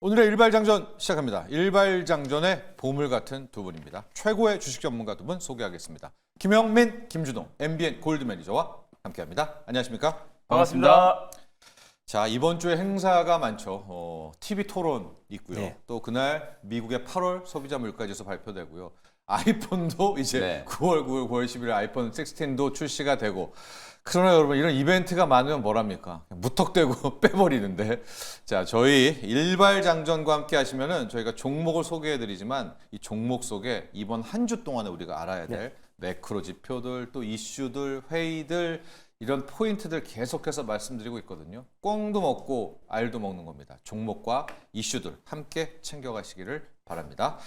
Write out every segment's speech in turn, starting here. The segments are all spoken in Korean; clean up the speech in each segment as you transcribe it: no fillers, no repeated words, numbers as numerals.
오늘의 일발장전 시작합니다. 일발장전의 보물 같은 두 분입니다. 최고의 주식 전문가 두 분 소개하겠습니다. 김영민, 김준호, MBN 골드 매니저와 함께합니다. 안녕하십니까? 반갑습니다. 자, 이번 주에 행사가 많죠. TV 토론 있고요. 네. 또 그날 미국의 8월 소비자 물가지수 발표되고요. 아이폰도 이제 네. 9월 9일, 9월 11일 아이폰 16도 출시가 되고, 그러나 여러분 이런 이벤트가 많으면 뭐랍니까? 무턱대고 빼버리는데, 자, 저희 일발장전과 함께 하시면은 저희가 종목을 소개해드리지만 이 종목 속에 이번 한 주 동안에 우리가 알아야 될 매크로 지표들, 또 이슈들, 회의들, 이런 포인트들 계속해서 말씀드리고 있거든요. 꽁도 먹고 알도 먹는 겁니다. 종목과 이슈들 함께 챙겨가시기를 바랍니다.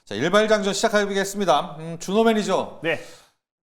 자, 일발장전 시작하겠습니다. 준호 매니저. 네.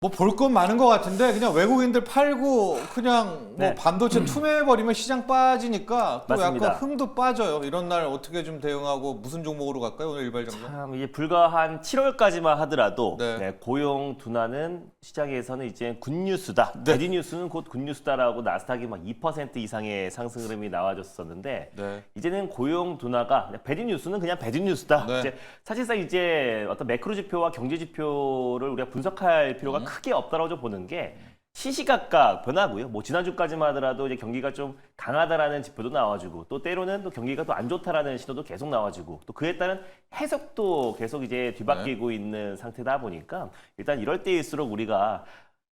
뭐 볼 건 많은 것 같은데 그냥 외국인들 팔고 그냥 뭐 네. 반도체 투매해버리면 시장 빠지니까 또 맞습니다. 약간 흥도 빠져요. 이런 날 어떻게 좀 대응하고 무슨 종목으로 갈까요? 오늘 일발장전? 참 이제 불과 한 7월까지만 하더라도 네. 고용 둔화는 시장에서는 이제 굿뉴스다. 네. 배드뉴스는 곧 굿뉴스다라고 나스닥이 막 2% 이상의 상승 흐름이 나와줬었는데 네. 이제는 고용 둔화가 배드뉴스는 그냥 배드뉴스다. 네. 이제 사실상 이제 어떤 매크로 지표와 경제 지표를 우리가 분석할 필요가 크게 없다라고 좀 보는 게 시시각각 변하고요. 뭐 지난주까지만 하더라도 이제 경기가 좀 강하다라는 지표도 나와주고 또 때로는 또 경기가 또 안 좋다라는 신호도 계속 나와주고 또 그에 따른 해석도 계속 이제 뒤바뀌고 있는 상태다 보니까 일단 이럴 때일수록 우리가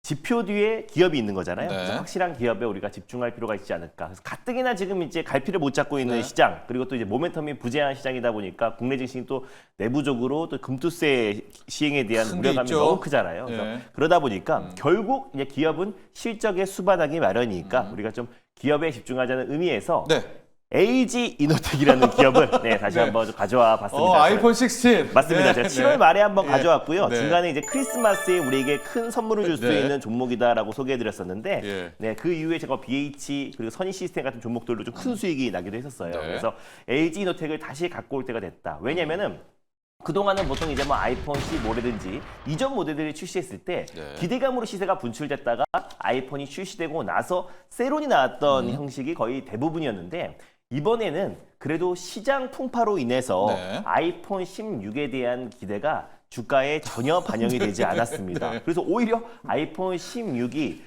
지표 뒤에 기업이 있는 거잖아요. 네. 그래서 확실한 기업에 우리가 집중할 필요가 있지 않을까. 그래서 가뜩이나 지금 이제 갈피를 못 잡고 있는 네. 시장, 그리고 또 이제 모멘텀이 부재한 시장이다 보니까 국내 증시는 또 내부적으로 또 금투세 시행에 대한 큰게 우려감이 있죠. 너무 크잖아요. 그래서 네. 그러다 보니까 결국 이제 기업은 실적에 수반하기 마련이니까 우리가 좀 기업에 집중하자는 의미에서 네. LG 이노텍이라는 기업을 다시 네. 한번 좀 가져와 봤습니다. 아이폰 16. 맞습니다. 네. 제가 7월 말에 한번 네. 가져왔고요. 네. 중간에 이제 크리스마스에 우리에게 큰 선물을 줄 수 네. 있는 종목이다라고 소개해드렸었는데, 예. 네, 그 이후에 제가 BH 그리고 선희 시스템 같은 종목들로 좀 큰 수익이 나기도 했었어요. 네. 그래서 LG 이노텍을 다시 갖고 올 때가 됐다. 왜냐면은 그동안은 보통 이제 뭐 아이폰 15라든지 이전 모델들이 출시했을 때 네. 기대감으로 시세가 분출됐다가 아이폰이 출시되고 나서 세론이 나왔던 형식이 거의 대부분이었는데 이번에는 그래도 시장 풍파로 인해서 네. 아이폰 16에 대한 기대가 주가에 전혀 반영이 되지 않았습니다. 네. 그래서 오히려 아이폰 16이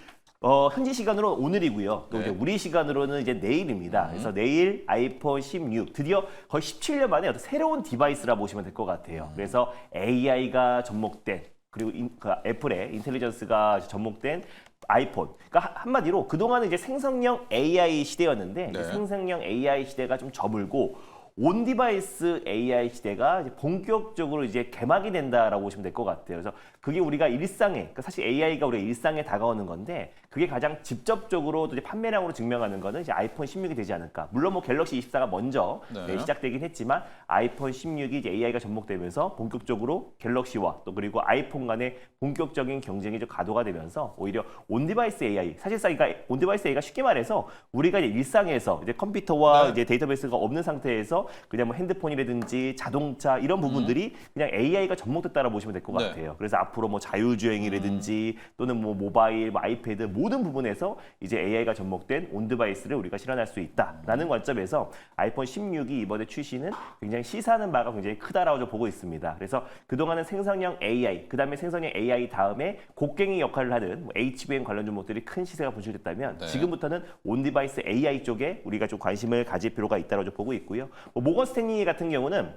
현지 시간으로 오늘이고요. 또 네. 이제 우리 시간으로는 이제 내일입니다. 그래서 내일 아이폰 16 드디어 거의 17년 만에 어떤 새로운 디바이스라 보시면 될 것 같아요. 그래서 AI가 접목된 그리고 그 애플의 인텔리전스가 접목된 아이폰. 그러니까 한마디로 그동안은 이제 생성형 AI 시대였는데 네. 이 생성형 AI 시대가 좀 접을고 온 디바이스 AI 시대가 이제 본격적으로 이제 개막이 된다라고 보시면 될 것 같아요. 그래서 그게 우리가 일상에, 그러니까 사실 AI가 우리 일상에 다가오는 건데 그게 가장 직접적으로 또 이제 판매량으로 증명하는 거는 이제 아이폰 16이 되지 않을까. 물론 뭐 갤럭시 24가 먼저 네. 시작되긴 했지만 아이폰 16이 이제 AI가 접목되면서 본격적으로 갤럭시와 또 그리고 아이폰 간의 본격적인 경쟁이 좀 가도가 되면서 오히려 온 디바이스 AI, 사실상 그러니까 온 디바이스 AI가 쉽게 말해서 우리가 이제 일상에서 이제 컴퓨터와 네. 이제 데이터베이스가 없는 상태에서 그냥 뭐 핸드폰이라든지 자동차 이런 부분들이 그냥 AI가 접목됐다라고 보시면 될 것 네. 같아요. 그래서 앞으로 뭐 자율주행이라든지 또는 뭐 모바일, 뭐 아이패드 모든 부분에서 이제 AI가 접목된 온 디바이스를 우리가 실현할 수 있다라는 관점에서 아이폰 16이 이번에 출시는 굉장히 시사하는 바가 굉장히 크다라고 좀 보고 있습니다. 그래서 그동안은 생성형 AI, 그다음에 생성형 AI 다음에 곡괭이 역할을 하는 뭐 HBM 관련 종목들이 큰 시세가 분출됐다면 네. 지금부터는 온 디바이스 AI 쪽에 우리가 좀 관심을 가질 필요가 있다고 좀 보고 있고요. 뭐 모건 스탠리 같은 경우는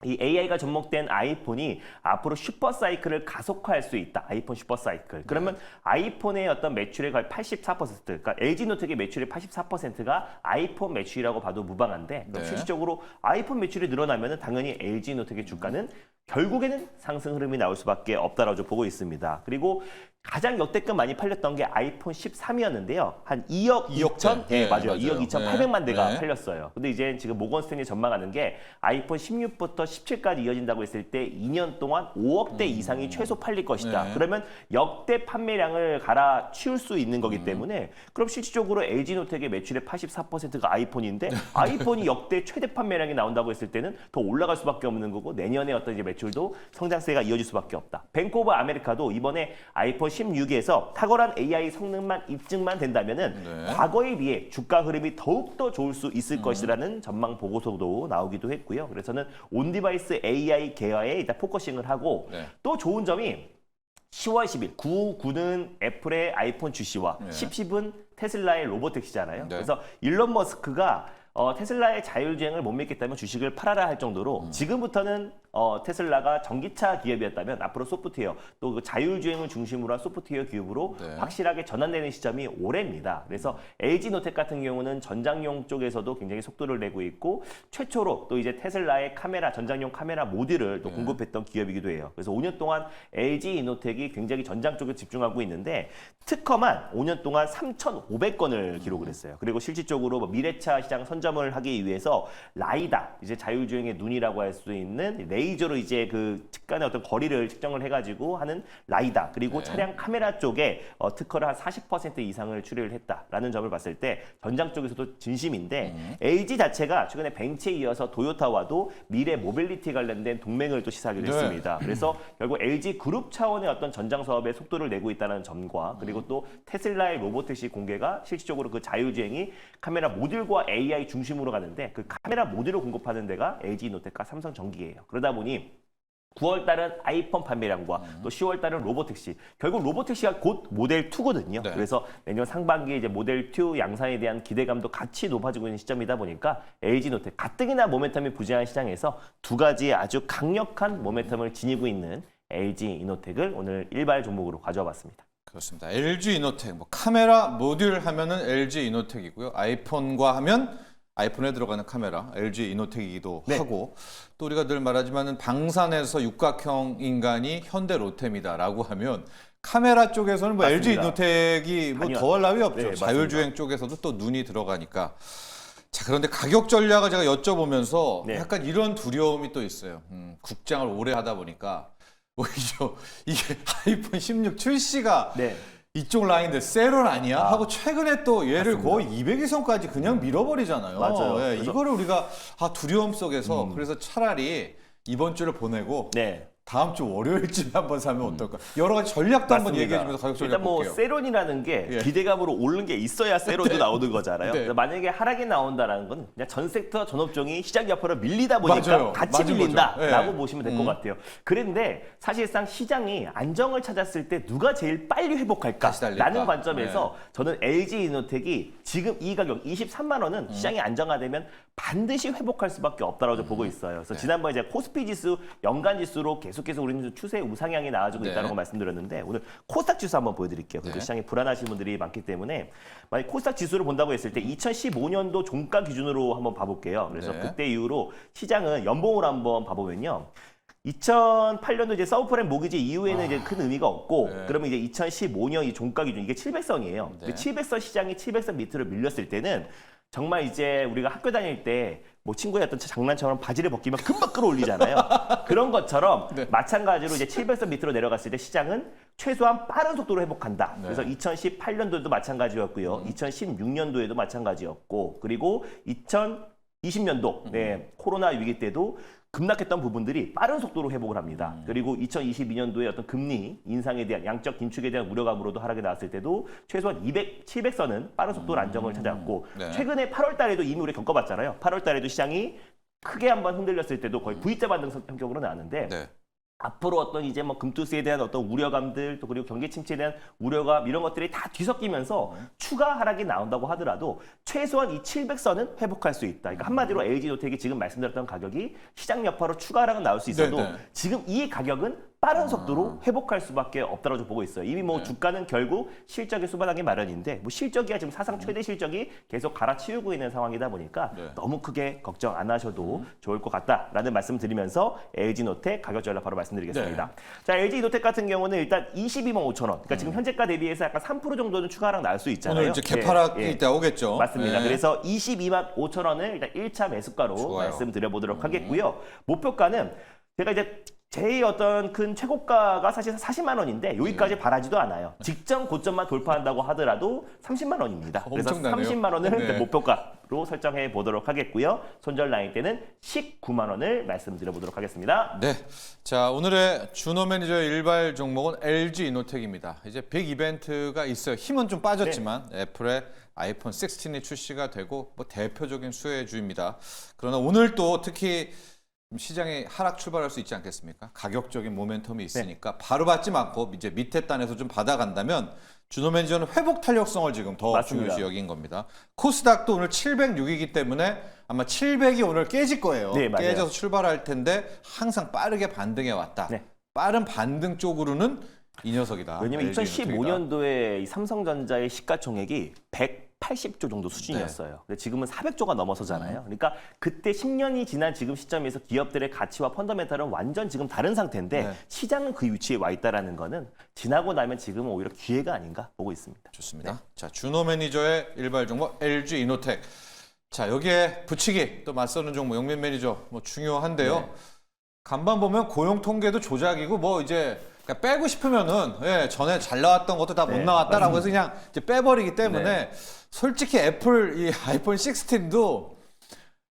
이 AI가 접목된 아이폰이 앞으로 슈퍼 사이클을 가속화할 수 있다. 아이폰 슈퍼 사이클. 그러면 아이폰의 어떤 매출의 거의 84%, 그러니까 LG노텍의 매출의 84%가 아이폰 매출이라고 봐도 무방한데 그럼 네. 실질적으로 아이폰 매출이 늘어나면 당연히 LG노텍의 주가는 결국에는 상승 흐름이 나올 수밖에 없다라고 좀 보고 있습니다. 그리고 가장 역대급 많이 팔렸던 게 아이폰 13이었는데요. 한 2억 2천? 대. 네, 맞아요. 2억 2,800만 대가 네. 팔렸어요. 근데 이제 지금 모건 스탠리 전망하는 게 아이폰 16부터 17까지 이어진다고 했을 때 2년 동안 5억 대 이상이 최소 팔릴 것이다. 네. 그러면 역대 판매량을 갈아치울 수 있는 거기 때문에 그럼 실질적으로 LG노텍의 매출의 84%가 아이폰인데 아이폰이 역대 최대 판매량이 나온다고 했을 때는 더 올라갈 수밖에 없는 거고 내년에 어떤 이제 매출 매출도 성장세가 이어질 수밖에 없다. 뱅크 오브 아메리카도 이번에 아이폰 16에서 탁월한 AI 성능만 입증만 된다면은 네. 과거에 비해 주가 흐름이 더욱더 좋을 수 있을 것이라는 전망 보고서도 나오기도 했고요. 그래서는 온디바이스 AI 개화에 일단 포커싱을 하고 네. 또 좋은 점이 10월 10일 9는 애플의 아이폰 출시와 네. 10은 테슬라의 로보택시잖아요. 네. 그래서 일론 머스크가 테슬라의 자율주행을 못 믿겠다면 주식을 팔아라 할 정도로 지금부터는 테슬라가 전기차 기업이었다면 앞으로 소프트웨어 또 그 자율주행을 중심으로 한 소프트웨어 기업으로 네. 확실하게 전환되는 시점이 올해입니다. 그래서 LG노텍 같은 경우는 전장용 쪽에서도 굉장히 속도를 내고 있고 최초로 또 이제 테슬라의 카메라 전장용 카메라 모듈을 또 공급했던 기업이기도 해요. 그래서 5년 동안 LG이노텍이 굉장히 전장 쪽에 집중하고 있는데 특허만 5년 동안 3,500건을 기록을 했어요. 그리고 실질적으로 뭐 미래차 시장 선점을 하기 위해서 라이다 이제 자율주행의 눈이라고 할 수 있는 레이저로 이제 그 측간의 어떤 거리를 측정을 해가지고 하는 라이다 그리고 네. 차량 카메라 쪽에 특허를 한 40% 이상을 출시를 했다라는 점을 봤을 때 전장 쪽에서도 진심인데 LG 자체가 최근에 벤츠에 이어서 도요타와도 미래 모빌리티 관련된 동맹을 또 시사하기로 네. 했습니다. 그래서 결국 LG 그룹 차원의 어떤 전장 사업에 속도를 내고 있다는 점과 그리고 또 테슬라의 로보택시 공개가 실질적으로 그 자율주행이 카메라 모듈과 AI 중심으로 가는데 그 카메라 모듈을 공급하는 데가 LG노텍과 삼성전기예요. 그러다 보니 9월 달은 아이폰 판매량과 또 10월 달은 로보택시. 결국 로보택시가 곧 모델 2거든요. 네. 그래서 내년 상반기에 이제 모델 2 양산에 대한 기대감도 같이 높아지고 있는 시점이다 보니까 LG노텍 가뜩이나 모멘텀이 부재한 시장에서 두 가지의 아주 강력한 모멘텀을 지니고 있는 LG이노텍을 오늘 일발 종목으로 가져와 봤습니다. 그렇습니다. LG 이노텍 뭐 카메라 모듈 하면은 LG 이노텍이고요. 아이폰과 하면 아이폰에 들어가는 카메라 LG 이노텍이기도 네. 하고 또 우리가 늘 말하지만은 방산에서 육각형 인간이 현대 로템이다라고 하면 카메라 쪽에서는 뭐 LG 맞습니다. 이노텍이 뭐 당연- 더할 나위 없죠. 네, 맞습니다. 자율주행 쪽에서도 또 눈이 들어가니까. 자, 그런데 가격 전략을 제가 여쭤보면서 네. 약간 이런 두려움이 또 있어요. 국장을 오래 하다 보니까 오히려 이게 아이폰 16 출시가 네. 이쪽 라인인데 세론 아니야? 하고 최근에 또 얘를 맞습니다. 거의 200위선까지 그냥 밀어버리잖아요. 맞아요. 예, 그래서- 이거를 우리가 두려움 속에서 그래서 차라리 이번 주를 보내고 네. 다음 주 월요일쯤에 한번 사면 어떨까? 여러 가지 전략도 한번 맞습니다. 얘기해 주면서 가격 전략 일단 뭐 볼게요. 세론이라는 게 예. 기대감으로 오르는 게 있어야 세론도 나오는 거잖아요. 네. 그래서 만약에 하락이 나온다라는 건 그냥 전 섹터 전 업종이 시장 옆으로 밀리다 보니까 맞아요. 같이 맞은 밀린다라고 거죠. 예. 보시면 될 것 같아요. 그런데 사실상 시장이 안정을 찾았을 때 누가 제일 빨리 다시 달릴까? 회복할까라는 관점에서 네. 저는 LG이노텍이 지금 이 가격 23만 원은 시장이 안정화되면 반드시 회복할 수밖에 없다라고 보고 있어요. 그래서 네. 지난번에 이제 코스피 지수 연간 지수로 계속해서 우리는 추세 우상향이 나와주고 네. 있다는 거 말씀드렸는데 오늘 코스닥 지수 한번 보여드릴게요. 그래도 네. 시장이 불안하신 분들이 많기 때문에 만약 코스닥 지수를 본다고 했을 때 2015년도 종가 기준으로 한번 봐볼게요. 그래서 네. 그때 이후로 시장은 연봉으로 한번 봐보면요. 2008년도 이제 서브프라임 모기지 이후에는 이제 큰 의미가 없고 네. 그러면 이제 2015년 이 종가 기준 이게 700선이에요. 네. 700선 시장이 700선 밑으로 밀렸을 때는 정말 이제 우리가 학교 다닐 때 뭐 친구의 어떤 장난처럼 바지를 벗기면 금방 끌어올리잖아요. 그런 것처럼 네. 마찬가지로 이제 700선 밑으로 내려갔을 때 시장은 최소한 빠른 속도로 회복한다. 네. 그래서 2018년도에도 마찬가지였고요. 2016년도에도 마찬가지였고 그리고 2020년도 네, 코로나 위기 때도 급락했던 부분들이 빠른 속도로 회복을 합니다. 그리고 2022년도에 어떤 금리 인상에 대한 양적 긴축에 대한 우려감으로도 하락이 나왔을 때도 최소한 700선은 빠른 속도로 안정을 찾았고 네. 최근에 8월 달에도 이미 우리 겪어봤잖아요. 8월 달에도 시장이 크게 한번 흔들렸을 때도 거의 V자 반등 성격으로 나왔는데 네. 앞으로 어떤 이제 뭐 금투스에 대한 어떤 우려감들 또 그리고 경기 침체에 대한 우려감 이런 것들이 다 뒤섞이면서 추가 하락이 나온다고 하더라도 최소한 이 700선은 회복할 수 있다. 그러니까 한마디로 LG노텍이 지금 말씀드렸던 가격이 시장 여파로 추가 하락은 나올 수 있어도 네, 네. 지금 이 가격은 빠른 속도로 회복할 수밖에 없다고 좀 보고 있어요. 이미 뭐 네. 주가는 결국 실적이 수반하기 마련인데 뭐 실적이야 지금 사상 최대 실적이 계속 갈아치우고 있는 상황이다 보니까 네. 너무 크게 걱정 안 하셔도 좋을 것 같다라는 말씀 드리면서 LG노텍 가격 전략 바로 말씀드리겠습니다. 네. 자, LG노텍 같은 경우는 일단 22만 5천 원. 그러니까 지금 현재가 대비해서 약간 3% 정도는 추가 하락 나올 수 있잖아요. 오늘 이제 개파락이 예, 예. 있다 오겠죠. 맞습니다. 네. 그래서 22만 5천 원을 일단 1차 매수가로 좋아요. 말씀드려보도록 하겠고요. 목표가는 제가 이제 제일 어떤 큰 최고가가 사실 40만 원인데 여기까지 바라지도 않아요. 직전 고점만 돌파한다고 하더라도 30만 원입니다. 그래서 엄청나네요. 30만 원을 네. 목표가로 설정해 보도록 하겠고요. 손절 라인 때는 19만 원을 말씀드려 보도록 하겠습니다. 네. 자, 오늘의 준호 매니저의 일발 종목은 LG 이노텍입니다. 이제 빅 이벤트가 있어요. 힘은 좀 빠졌지만 애플의 아이폰 16이 출시가 되고 뭐 대표적인 수혜주입니다. 그러나 오늘 또 특히 시장이 하락 출발할 수 있지 않겠습니까? 가격적인 모멘텀이 있으니까 바로 받지 않고 이제 밑에 단에서 좀 받아간다면 준호 매니저는 회복 탄력성을 지금 더 맞습니다. 중요시 여긴 겁니다. 코스닥도 오늘 706이기 때문에 아마 700이 오늘 깨질 거예요. 네, 맞아요. 깨져서 출발할 텐데 항상 빠르게 반등해 왔다. 네. 빠른 반등 쪽으로는 이 녀석이다. 왜냐면 LG 이노텍이다. 2015년도에 이 삼성전자의 시가총액이 180조 정도 수준이었어요. 근데 지금은 400조가 넘어서잖아요. 그러니까 그때 10년이 지난 지금 시점에서 기업들의 가치와 펀더멘탈은 완전 지금 다른 상태인데 네. 시장은 그 위치에 와 있다라는 거는 지나고 나면 지금은 오히려 기회가 아닌가 보고 있습니다. 좋습니다. 자, 준호 매니저의 일발 종목 LG 이노텍. 자, 여기에 붙이기 또 맞서는 종목 영민 매니저 뭐 중요한데요. 네. 간반 보면 고용 통계도 조작이고 뭐 이제 그러니까 빼고 싶으면은 전에 잘 나왔던 것도 다 못 네, 나왔다라고 해서 그냥 이제 빼버리기 때문에 솔직히 애플 이 아이폰 16도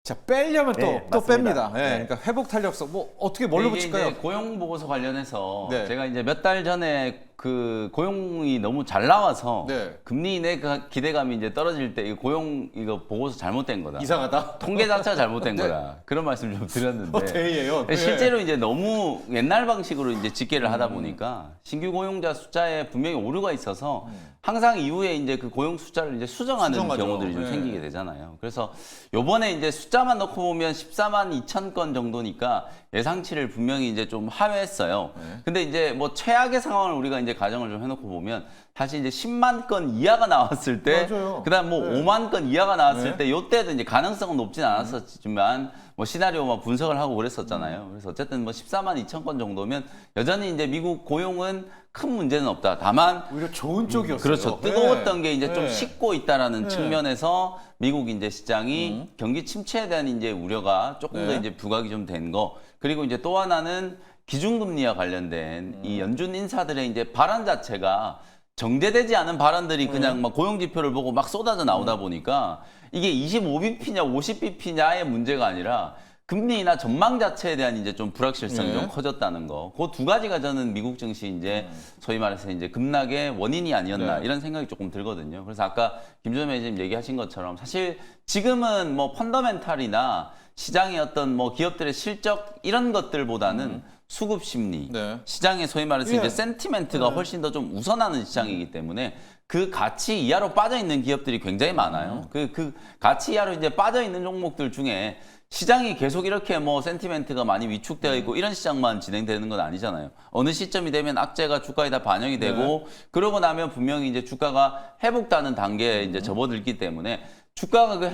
자 빼려면 네, 또 맞습니다. 뺍니다. 네. 그러니까 회복 탄력성 뭐 어떻게 뭘로 이게 붙일까요? 이제 고용 보고서 관련해서 네. 제가 이제 몇 달 전에 그 고용이 너무 잘 나와서 네. 금리 인하 기대감이 이제 떨어질 때 이 고용 이거 보고서 잘못된 거다. 이상하다. 통계 자체가 잘못된 네. 거다. 그런 말씀 좀 드렸는데. 대의예요. 실제로 이제 너무 옛날 방식으로 이제 집계를 하다 보니까 신규 고용자 숫자에 분명히 오류가 있어서 항상 이후에 이제 그 고용 숫자를 이제 수정하는 수정하죠. 경우들이 좀 네. 생기게 되잖아요. 그래서 요번에 이제 숫자만 넣고 보면 14만 2천 건 정도니까 예상치를 분명히 이제 좀 하회했어요. 네. 근데 이제 뭐 최악의 상황을 우리가 이제 가정을 좀 해놓고 보면 다시 이제 10만 건 이하가 나왔을 때, 맞아요. 그다음 뭐 네. 5만 건 이하가 나왔을 네. 때 요때도 이제 가능성은 높진 않았었지만 뭐 시나리오만 분석을 하고 그랬었잖아요. 그래서 어쨌든 뭐 14만 2천 건 정도면 여전히 이제 미국 고용은 큰 문제는 없다. 다만 오히려 좋은 쪽이었어요. 그렇죠. 뜨거웠던 게 이제 좀 네. 식고 있다라는 네. 측면에서 미국 이제 시장이 경기 침체에 대한 이제 우려가 조금 더 네. 이제 부각이 좀 된 거. 그리고 이제 또 하나는 기준금리와 관련된 이 연준 인사들의 이제 발언 자체가 정제되지 않은 발언들이 그냥 막 고용 지표를 보고 막 쏟아져 나오다 보니까 이게 25bp냐 50bp냐의 문제가 아니라 금리 인하 전망 자체에 대한 이제 좀 불확실성이 네. 좀 커졌다는 거. 그 두 가지가 저는 미국 증시 이제 소위 말해서 이제 급락의 원인이 아니었나 네. 이런 생각이 조금 들거든요. 그래서 아까 김조현 매니저님 얘기하신 것처럼 사실 지금은 뭐 펀더멘탈이나 시장의 어떤 뭐 기업들의 실적 이런 것들보다는 수급 심리, 네. 시장의 소위 말해서 예. 이제 센티멘트가 훨씬 더 좀 우선하는 시장이기 때문에 그 가치 이하로 빠져 있는 기업들이 굉장히 많아요. 그 가치 이하로 이제 빠져 있는 종목들 중에 시장이 계속 이렇게 뭐 센티멘트가 많이 위축되어 있고 이런 시장만 진행되는 건 아니잖아요. 어느 시점이 되면 악재가 주가에 다 반영이 되고 그러고 나면 분명히 이제 주가가 회복되는 단계에 이제 접어들기 때문에 주가가 그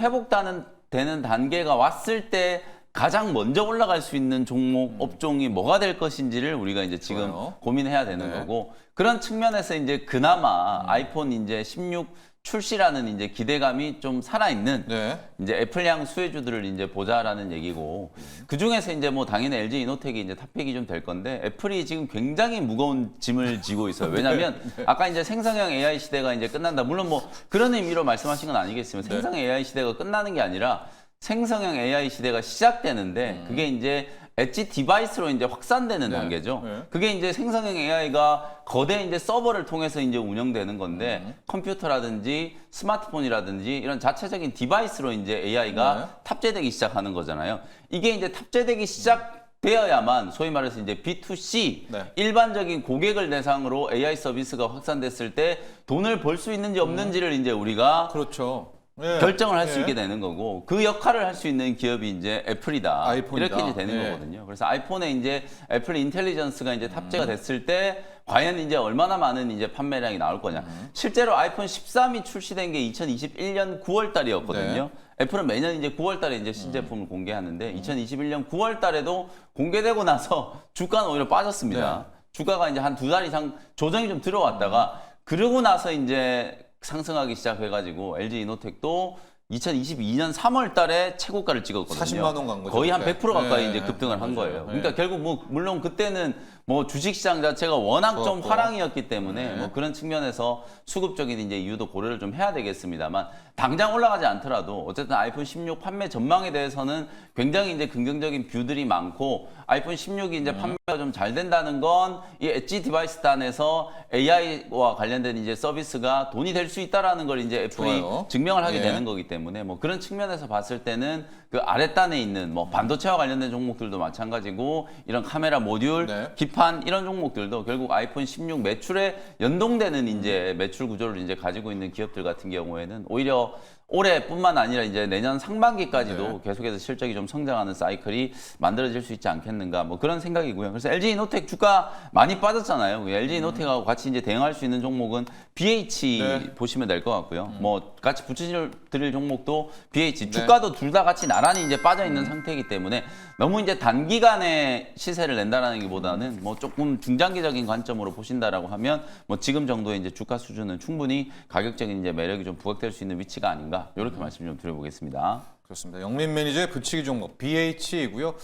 되는 단계가 왔을 때 가장 먼저 올라갈 수 있는 종목 업종이 뭐가 될 것인지를 우리가 이제 지금 좋아요. 고민해야 되는 네. 거고 그런 측면에서 이제 그나마 아이폰 이제 16 출시라는 이제 기대감이 좀 살아있는 네. 이제 애플향 수혜주들을 이제 보자라는 얘기고 그 중에서 이제 뭐 당연히 LG 이노텍이 이제 탑픽이 좀 될 건데 애플이 지금 굉장히 무거운 짐을 지고 있어요. 왜냐하면 아까 이제 생성형 AI 시대가 이제 끝난다. 물론 뭐 그런 의미로 말씀하신 건 아니겠지만 생성 AI 시대가 끝나는 게 아니라 생성형 AI 시대가 시작되는데 그게 이제 엣지 디바이스로 이제 확산되는 네. 단계죠. 네. 그게 이제 생성형 AI가 거대 이제 서버를 통해서 이제 운영되는 건데 컴퓨터라든지 스마트폰이라든지 이런 자체적인 디바이스로 이제 AI가 네. 탑재되기 시작하는 거잖아요. 이게 이제 탑재되기 시작되어야만 소위 말해서 이제 B2C 네. 일반적인 고객을 대상으로 AI 서비스가 확산됐을 때 돈을 벌 수 있는지 없는지를 이제 우리가 그렇죠. 예. 결정을 할 수 예. 있게 되는 거고 그 역할을 할 수 있는 기업이 이제 애플이다. 아이폰이다. 이렇게 이제 되는 예. 거거든요. 그래서 아이폰에 이제 애플 인텔리전스가 이제 탑재가 됐을 때 과연 이제 얼마나 많은 이제 판매량이 나올 거냐. 실제로 아이폰 13이 출시된 게 2021년 9월 달이었거든요. 애플은 매년 이제 9월 달에 이제 신제품을 공개하는데 2021년 9월 달에도 공개되고 나서 주가는 오히려 빠졌습니다. 주가가 이제 한 두 달 이상 조정이 좀 들어왔다가 그러고 나서 이제 상승하기 시작해가지고 LG 이노텍도 2022년 3월 달에 최고가를 찍었거든요. 40만 원 간 거죠. 거의 한 그때. 100% 가까이 네, 이제 급등을 한 맞아요. 거예요. 네. 그러니까 결국 뭐 물론 그때는 뭐 주식시장 자체가 워낙 좀 좋았고. 화랑이었기 때문에 네. 뭐 그런 측면에서 수급적인 이제 이유도 고려를 좀 해야 되겠습니다만 당장 올라가지 않더라도 어쨌든 아이폰 16 판매 전망에 대해서는 굉장히 이제 긍정적인 뷰들이 많고 아이폰 16이 이제 판매가 좀 잘 된다는 건 이 엣지 디바이스 단에서 AI와 관련된 이제 서비스가 돈이 될 수 있다라는 걸 이제 애플이 좋아요. 증명을 하게 예. 되는 거기 때문에 뭐 그런 측면에서 봤을 때는 그 아랫단에 있는 뭐 반도체와 관련된 종목들도 마찬가지고 이런 카메라 모듈, 네. 기판 이런 종목들도 결국 아이폰 16 매출에 연동되는 이제 매출 구조를 이제 가지고 있는 기업들 같은 경우에는 오히려 올해뿐만 아니라 이제 내년 상반기까지도 네. 계속해서 실적이 좀 성장하는 사이클이 만들어질 수 있지 않겠는가 뭐 그런 생각이고요. 그래서 LG 이노텍 주가 많이 빠졌잖아요. LG 이노텍하고 같이 이제 대응할 수 있는 종목은 BH 네. 보시면 될 것 같고요. 뭐 같이 붙여드릴 종목도 BH 네. 주가도 둘 다 같이 나란히 이제 빠져 있는 상태이기 때문에 너무 이제 단기간에 시세를 낸다라는 게보다는 뭐 조금 중장기적인 관점으로 보신다라고 하면 뭐 지금 정도의 이제 주가 수준은 충분히 가격적인 이제 매력이 좀 부각될 수 있는 위치가 아닌가 이렇게 말씀 좀 드려보겠습니다. 그렇습니다. 영민 매니저의 붙이기 종목 BH이고요.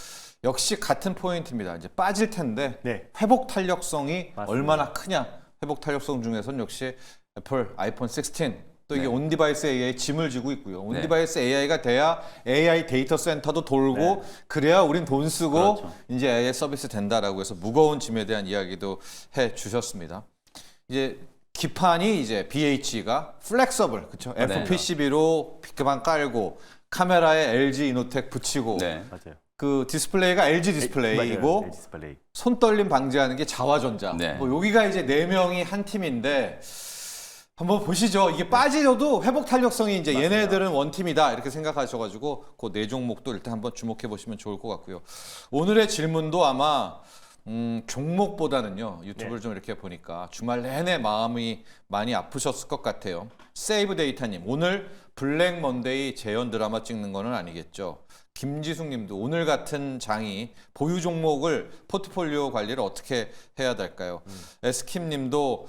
역시 같은 포인트입니다. 이제 빠질 텐데 네. 회복 탄력성이 맞습니다. 얼마나 크냐. 회복 탄력성 중에서는 역시 애플 아이폰 16 또 이게 네. 온디바이스 AI 짐을 지고 있고요. 네. 온디바이스 AI가 돼야 AI 데이터 센터도 돌고 네. 그래야 우린 돈 쓰고 그렇죠. 이제 AI 서비스 된다라고 해서 무거운 짐에 대한 이야기도 해 주셨습니다. 이제 기판이 이제 BH가 플렉서블 그렇죠. 네. FPCB로 기판 깔고 카메라에 LG 이노텍 붙이고 네. 맞아요. 그 디스플레이가 LG 맞아요. 디스플레이이고 LG 디스플레이. 손 떨림 방지하는 게 자화전자. 네. 뭐 여기가 이제 네 명이 한 팀인데 한번 보시죠. 이게 빠지려도 회복 탄력성이 이제 얘네들은 원팀이다 이렇게 생각하셔가지고 그 네 종목도 일단 한번 주목해 보시면 좋을 것 같고요. 오늘의 질문도 아마 종목보다는요 유튜브를 좀 이렇게 보니까 주말 내내 마음이 많이 아프셨을 것 같아요. 세이브 데이터님 오늘 블랙 먼데이 재연 드라마 찍는 거는 아니겠죠? 김지숙님도 오늘 같은 장이 보유 종목을 포트폴리오 관리를 어떻게 해야 될까요? 에스킴님도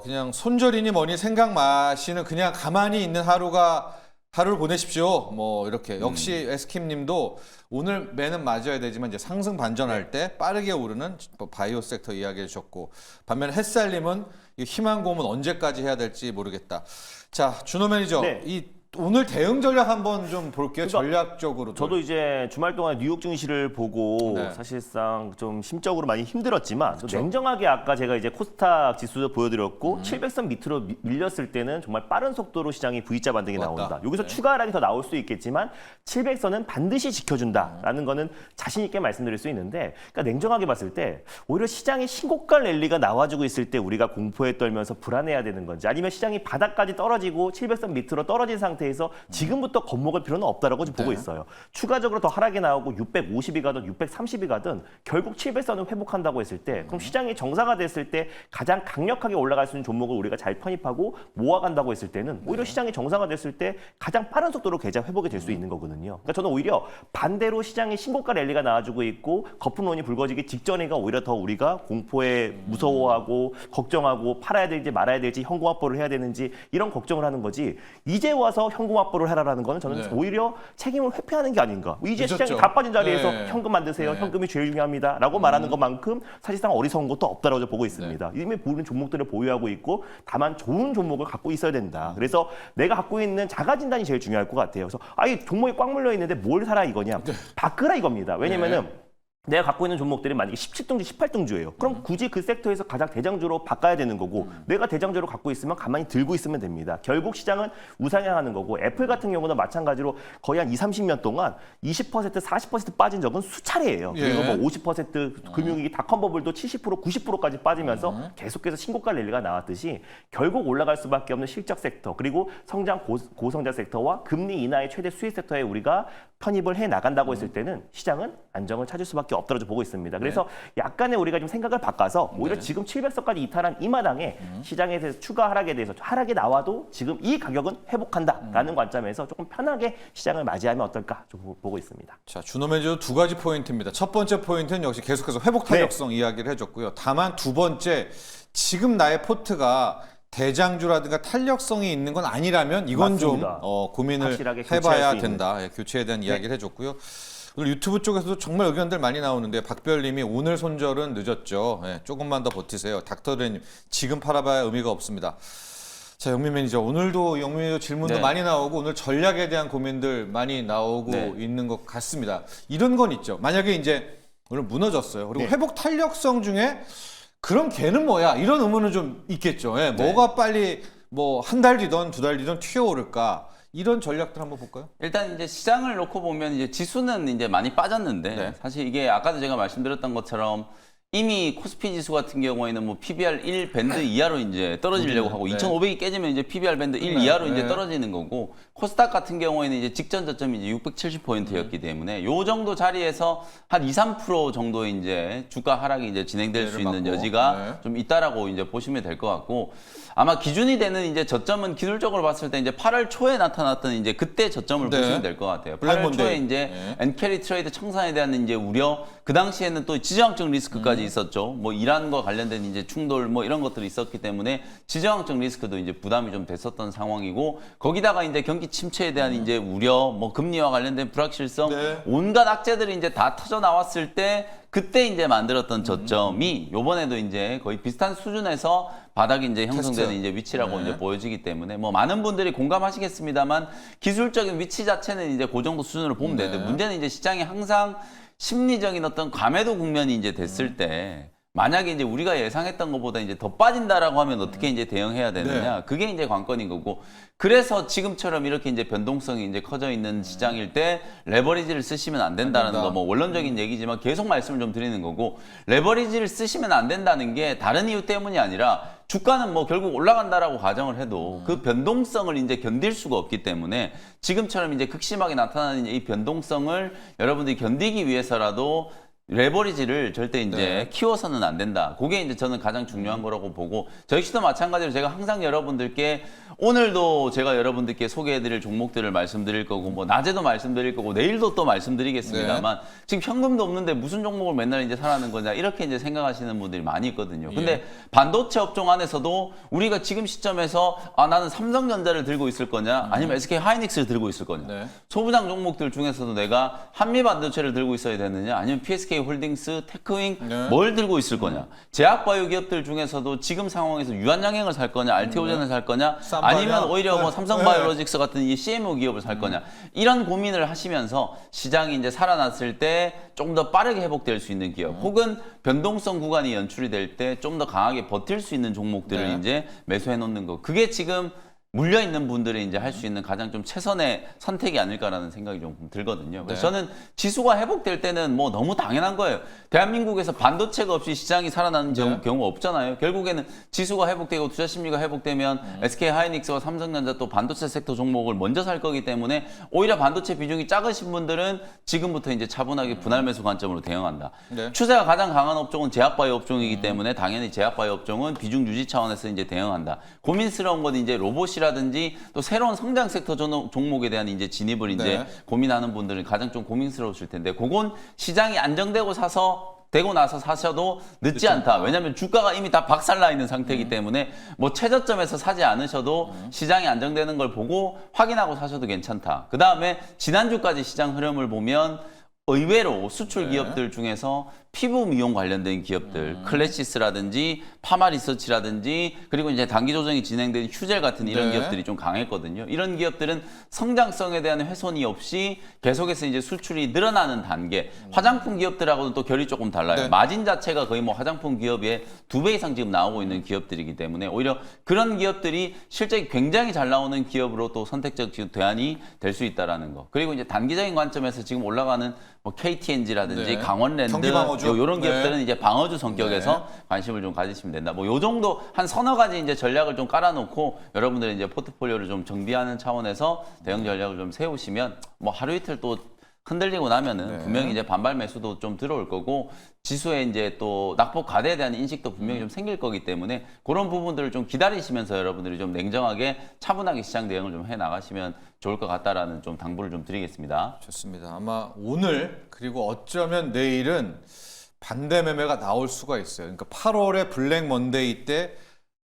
그냥 손절이니 뭐니 생각 마시는 그냥 가만히 있는 하루를 보내십시오. 뭐 이렇게 역시 에스킴님도 오늘 매는 맞아야 되지만 이제 상승 반전할 때 빠르게 오르는 바이오 섹터 이야기해 주셨고 반면에 햇살님은 이 희망고문 언제까지 해야 될지 모르겠다. 자 준호 매니저 네. 이 오늘 대응 전략 한번 좀 볼게요. 그러니까 전략적으로. 저도 이제 주말 동안 뉴욕 증시를 보고 네. 사실상 좀 심적으로 많이 힘들었지만 저 냉정하게 아까 제가 이제 코스닥 지수도 보여드렸고 700선 밑으로 밀렸을 때는 정말 빠른 속도로 시장이 V자 반등이 맞다. 나온다. 여기서 네. 추가 하락이 더 나올 수 있겠지만 700선은 반드시 지켜준다라는 거는 자신 있게 말씀드릴 수 있는데 그러니까 냉정하게 봤을 때 오히려 시장이 신고가 랠리가 나와주고 있을 때 우리가 공포에 떨면서 불안해야 되는 건지 아니면 시장이 바닥까지 떨어지고 700선 밑으로 떨어진 상태에서 지금부터 겁먹을 필요는 없다라고 지금 보고 있어요. 추가적으로 더 하락이 나오고 650이 가든 630이 가든 결국 700선을 회복한다고 했을 때 그럼 시장이 정상화됐을 때 가장 강력하게 올라갈 수 있는 종목을 우리가 잘 편입하고 모아간다고 했을 때는 오히려 시장이 정상화됐을 때 가장 빠른 속도로 계좌 회복이 될 수 있는 거거든요. 그러니까 저는 오히려 반대로 시장이 신고가 랠리가 나와주고 있고 거품론이 불거지기 직전이가 오히려 더 우리가 공포에 무서워하고 걱정하고 팔아야 될지 말아야 될지 현금 확보를 해야 되는지 이런 걱정을 하는 거지 이제 와서 현금 확보를 해라라는 거는 저는 네. 오히려 책임을 회피하는 게 아닌가. 이제 늦었죠. 시장이 다 빠진 자리에서 네. 현금 만드세요. 네. 현금이 제일 중요합니다라고 말하는 것만큼 사실상 어리석은 것도 없다라고 저는 보고 있습니다. 이미 모든 종목들을 보유하고 있고 다만 좋은 종목을 갖고 있어야 된다. 그래서 내가 갖고 있는 자가 진단이 제일 중요할 것 같아요. 그래서 이 종목이 꽉 물려 있는데 뭘 사라 이거냐? 바꾸라 이겁니다. 왜냐면은 내가 갖고 있는 종목들이 만약에 17등주, 18등주예요. 그럼 굳이 그 섹터에서 가장 대장주로 바꿔야 되는 거고 내가 대장주로 갖고 있으면 가만히 들고 있으면 됩니다. 결국 시장은 우상향하는 거고 애플 같은 경우는 마찬가지로 거의 한 20-30년 동안 20%, 40% 빠진 적은 수차례예요. 예. 그리고 뭐 50% 금융위기 닷컴 버블도 70%, 90%까지 빠지면서 계속해서 신고가 랠리가 나왔듯이 결국 올라갈 수밖에 없는 실적 섹터 그리고 성장 고성장 섹터와 금리 인하의 최대 수익 섹터에 우리가 편입을 해 나간다고 했을 때는 시장은 안정을 찾을 수밖에 없다고 보고 있습니다. 그래서 약간의 우리가 좀 생각을 바꿔서 오히려 지금 700선까지 이탈한 이 마당에 시장에 대해서 추가 하락에 대해서 하락이 나와도 지금 이 가격은 회복한다라는 관점에서 조금 편하게 시장을 맞이하면 어떨까 좀 보고 있습니다. 자, 준호 매니저 두 가지 포인트입니다. 첫 번째 포인트는 역시 계속해서 회복 탄력성 이야기를 해줬고요. 다만 두 번째, 지금 나의 포트가 대장주라든가 탄력성이 있는 건 아니라면 이건 맞습니다. 좀 고민을 확실하게 교체할 해봐야 수 있는. 된다. 예, 교체에 대한 이야기를 해줬고요. 오늘 유튜브 쪽에서도 정말 의견들 많이 나오는데 박별님이 오늘 손절은 늦었죠. 예, 조금만 더 버티세요. 닥터드님 지금 팔아봐야 의미가 없습니다. 자, 영민 매니저 오늘도 영민 매니저 질문도 네. 많이 나오고 오늘 전략에 대한 고민들 많이 나오고 네. 있는 것 같습니다. 이런 건 있죠. 만약에 이제 오늘 무너졌어요. 그리고 네. 회복 탄력성 중에 그럼 걔는 뭐야? 이런 의문은 좀 있겠죠. 예, 뭐가 빨리 뭐 한 달 뒤든 두 달 뒤든 튀어오를까? 이런 전략들 한번 볼까요? 일단 이제 시장을 놓고 보면 이제 지수는 이제 많이 빠졌는데 네. 사실 이게 아까도 제가 말씀드렸던 것처럼 이미 코스피 지수 같은 경우에는 뭐 PBR 1 밴드 이하로 이제 떨어지려고 하고 네. 2,500이 깨지면 이제 PBR 밴드 1 네. 이하로 이제 네. 떨어지는 거고 코스닥 같은 경우에는 이제 직전 저점이 이제 670포인트였기 때문에 요 정도 자리에서 한 2, 3% 정도 이제 주가 하락이 이제 진행될 수 있는 맞고. 여지가 네. 좀 있다라고 이제 보시면 될 것 같고 아마 기준이 되는 이제 저점은 기술적으로 봤을 때 이제 8월 초에 나타났던 이제 그때 저점을 네. 보시면 될 것 같아요. 블랙 8월 초에 먼데이. 이제 네. 엔캐리 트레이드 청산에 대한 이제 우려, 그 당시에는 또 지정학적 리스크까지 있었죠. 뭐 이란과 관련된 이제 충돌 뭐 이런 것들이 있었기 때문에 지정학적 리스크도 이제 부담이 좀 됐었던 상황이고 거기다가 이제 경기 침체에 대한 이제 우려, 뭐 금리와 관련된 불확실성, 네. 온갖 악재들이 이제 다 터져 나왔을 때 그때 이제 만들었던 저점이 요번에도 이제 거의 비슷한 수준에서 바닥이 이제 형성되는 테스트. 이제 위치라고 네. 이제 보여지기 때문에 뭐 많은 분들이 공감하시겠습니다만 기술적인 위치 자체는 이제 그 정도 수준으로 보면 네. 되는데 문제는 이제 시장이 항상 심리적인 어떤 과매도 국면이 이제 됐을 때 만약에 이제 우리가 예상했던 것보다 이제 더 빠진다라고 하면 어떻게 이제 대응해야 되느냐. 네. 그게 이제 관건인 거고. 그래서 지금처럼 이렇게 이제 변동성이 이제 커져 있는 시장일 때 레버리지를 쓰시면 안 된다는 된다. 거 뭐 원론적인 얘기지만 계속 말씀을 좀 드리는 거고 레버리지를 쓰시면 안 된다는 게 다른 이유 때문이 아니라 주가는 뭐 결국 올라간다라고 가정을 해도 그 변동성을 이제 견딜 수가 없기 때문에 지금처럼 이제 극심하게 나타나는 이 변동성을 여러분들이 견디기 위해서라도 레버리지를 절대 이제 네. 키워서는 안 된다. 그게 이제 저는 가장 중요한 거라고 보고 저희 시도 마찬가지로 제가 항상 여러분들께 오늘도 제가 여러분들께 소개해드릴 종목들을 말씀드릴 거고 뭐 낮에도 말씀드릴 거고 내일도 또 말씀드리겠습니다만 지금 현금도 없는데 무슨 종목을 맨날 이제 사라는 거냐 이렇게 이제 생각하시는 분들이 많이 있거든요. 근데 반도체 업종 안에서도 우리가 지금 시점에서 아 나는 삼성전자를 들고 있을 거냐 아니면 SK 하이닉스를 들고 있을 거냐 네. 소부장 종목들 중에서도 내가 한미반도체를 들고 있어야 되느냐 아니면 PSK 홀딩스, 테크윙 네. 뭘 들고 있을 거냐 제약바이오 기업들 중에서도 지금 상황에서 유한양행을 살 거냐 알테오젠을 살 거냐 아니면 오히려 뭐 네. 삼성바이오로직스 같은 이 CMO 기업을 살 거냐 이런 고민을 하시면서 시장이 이제 살아났을 때 좀 더 빠르게 회복될 수 있는 기업 혹은 변동성 구간이 연출이 될 때 좀 더 강하게 버틸 수 있는 종목들을 네. 이제 매수해 놓는 거 그게 지금 물려 있는 분들이 이제 할 수 있는 가장 좀 최선의 선택이 아닐까라는 생각이 좀 들거든요. 그래서 네. 저는 지수가 회복될 때는 뭐 너무 당연한 거예요. 대한민국에서 반도체가 없이 시장이 살아나는 네. 경우 없잖아요. 결국에는 지수가 회복되고 투자 심리가 회복되면 SK 하이닉스와 삼성전자 또 반도체 섹터 종목을 먼저 살 거기 때문에 오히려 반도체 비중이 작으신 분들은 지금부터 이제 차분하게 분할 매수 관점으로 대응한다. 네. 추세가 가장 강한 업종은 제약바이오 업종이기 때문에 당연히 제약바이오 업종은 비중 유지 차원에서 이제 대응한다. 고민스러운 건 이제 로봇이라든지 또 새로운 성장 섹터 종목에 대한 이제 진입을 이제 네. 고민하는 분들은 가장 좀 고민스러우실 텐데 그건 시장이 안정되고 되고 나서 사셔도 늦지 않다. 왜냐하면 주가가 이미 다 박살나 있는 상태이기 때문에 뭐 최저점에서 사지 않으셔도 시장이 안정되는 걸 보고 확인하고 사셔도 괜찮다. 그 다음에 지난주까지 시장 흐름을 보면 의외로 수출 네. 기업들 중에서 피부 미용 관련된 기업들, 클래시스라든지 파마리서치라든지 그리고 이제 단기 조정이 진행된 휴젤 같은 이런 네. 기업들이 좀 강했거든요. 이런 기업들은 성장성에 대한 훼손이 없이 계속해서 이제 수출이 늘어나는 단계. 화장품 기업들하고는 또 결이 조금 달라요. 네. 마진 자체가 거의 뭐 화장품 기업의 2배 이상 지금 나오고 있는 기업들이기 때문에 오히려 그런 기업들이 실제 굉장히 잘 나오는 기업으로 또 선택적 대안이 될 수 있다라는 거. 그리고 이제 단기적인 관점에서 지금 올라가는 뭐 KTNG라든지 네. 강원랜드 경기방어주. 이런 기업들은 네. 이제 방어주 성격에서 관심을 좀 가지시면 된다. 뭐 요 정도 한 서너 가지 이제 전략을 좀 깔아놓고 여러분들이 이제 포트폴리오를 좀 정비하는 차원에서 대응 전략을 좀 세우시면 뭐 하루 이틀 또 흔들리고 나면은 네. 분명히 이제 반발 매수도 좀 들어올 거고 지수에 이제 또 낙폭 과대에 대한 인식도 분명히 좀 생길 거기 때문에 그런 부분들을 좀 기다리시면서 여러분들이 좀 냉정하게 차분하게 시장 대응을 좀 해 나가시면 좋을 것 같다라는 좀 당부를 좀 드리겠습니다. 좋습니다. 아마 오늘 그리고 어쩌면 내일은 반대 매매가 나올 수가 있어요. 그러니까 8월에 블랙 먼데이 때